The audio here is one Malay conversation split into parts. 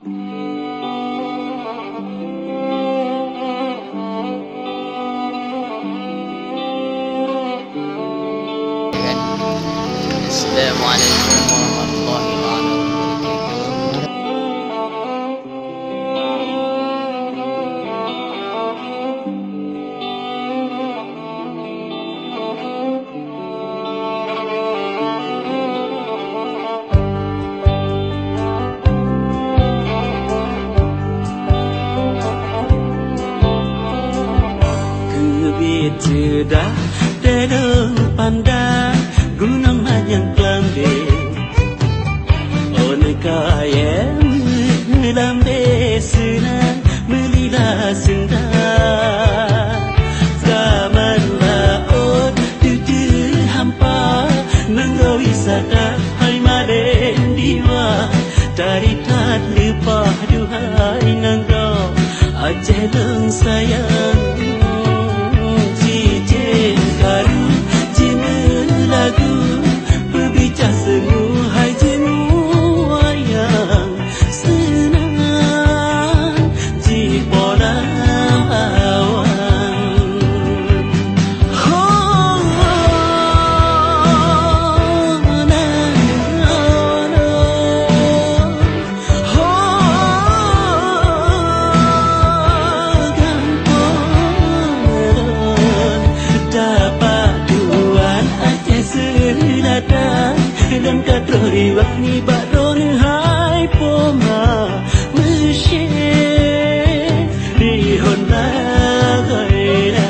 Assalamualaikum warahmatullahi wabarakatuh. Kebit cedah dalam pandang gunung yang kelambe Onekayem lambe senang melila sendang Zaman laut tujuh hampa Nengau wisata hai maden diwa Dari tat lupa duhai nengau Aceh leng sayang Cijen karu jina lagu Berbicara semu hai jemu wayang Senang di bolam awan Oh, na, na, dapat tuan Aceh selatan dan katori wakni bakron hai poma mesyek di honda gaira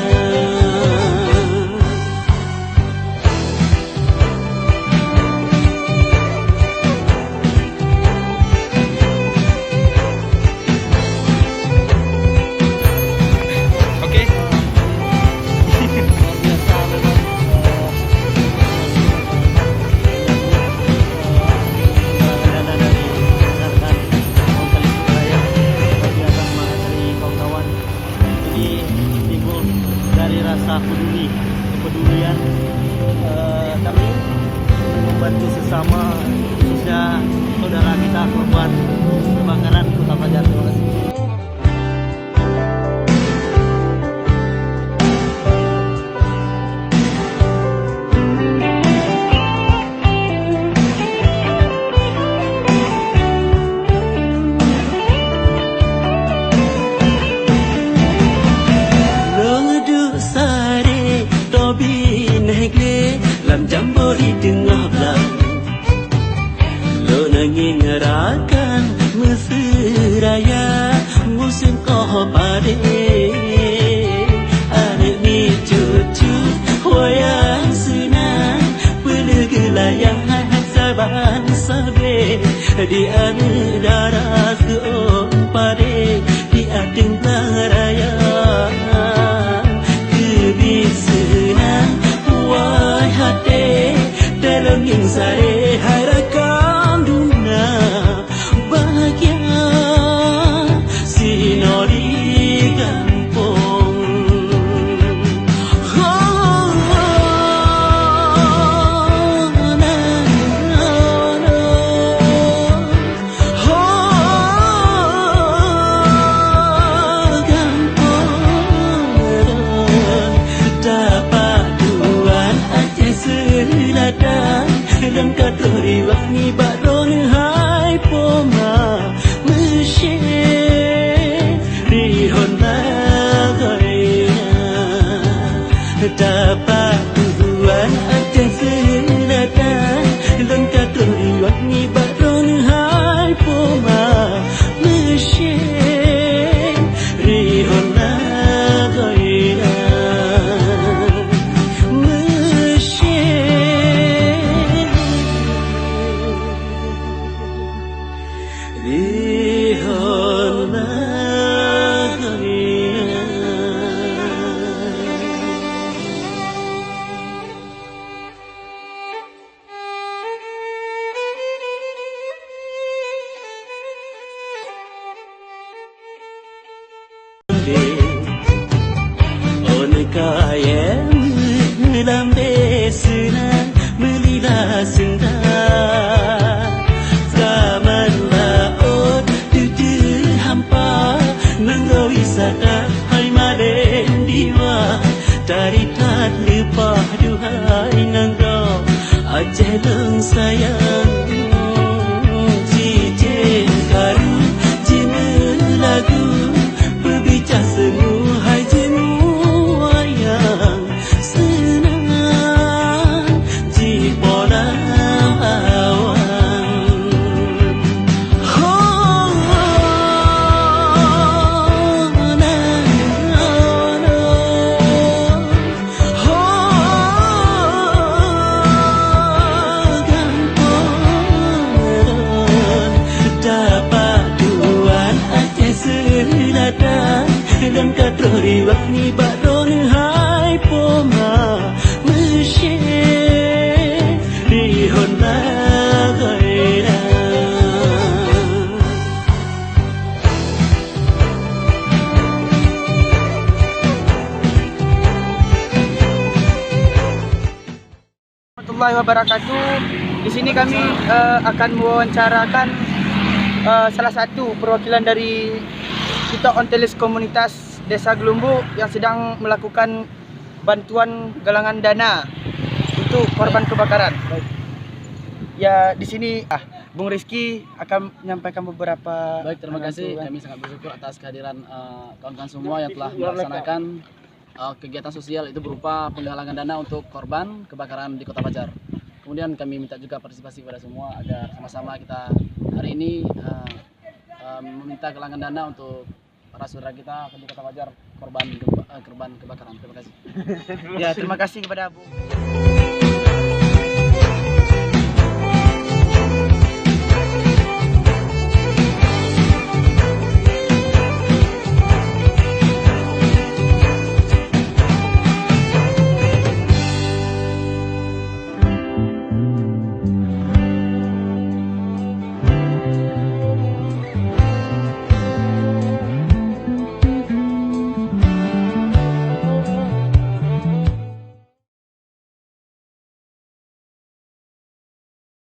dari rasa kepedulian kami membantu sesama khususnya saudara kita korban kebakaran Kota Fajar. Terima kasih. Lam jambori tengah belang Lo nangin ngerakan mesraya musim kau pade Anak ni cucu wayang senang Penegelayang hai saban sabe Di anak darah seom pade Di adeng belang raya Kebisenang wai hati dalam yang sare harakan dunia bahagia sinori kampung oh, na, na, na. Kampung dapat selatan dan katori wakni bakron hai poma mesyek di honda gaira dapat tujuan Aceh selatan dan katori wakni bakron hai poma mesyek di honda gaira sayang cincin karu cina lagu berbicara semu hai jemu wayang senang di bola awan oh na na dapat tuan aceh senada dan katori wakni baron hai poma mesye rihon gaira Warahmatullahi wabarakatuh. Di sini kami akan mewawancarakan salah satu perwakilan dari kita Ontelis Komunitas Desa Gelumbu yang sedang melakukan bantuan galangan dana untuk korban kebakaran. Ya, di sini Bung Rizky akan menyampaikan beberapa. Baik, terima kasih. Kami sangat bersyukur atas kehadiran kawan-kawan semua yang telah melaksanakan kegiatan sosial itu berupa penggalangan dana untuk korban kebakaran di Kota Fajar. Kemudian kami minta juga partisipasi kepada semua agar sama-sama kita hari ini meminta galangan dana untuk para saudara kita di Kota Fajar korban kebakaran. Terima kasih. Ya, terima kasih kepada Abu.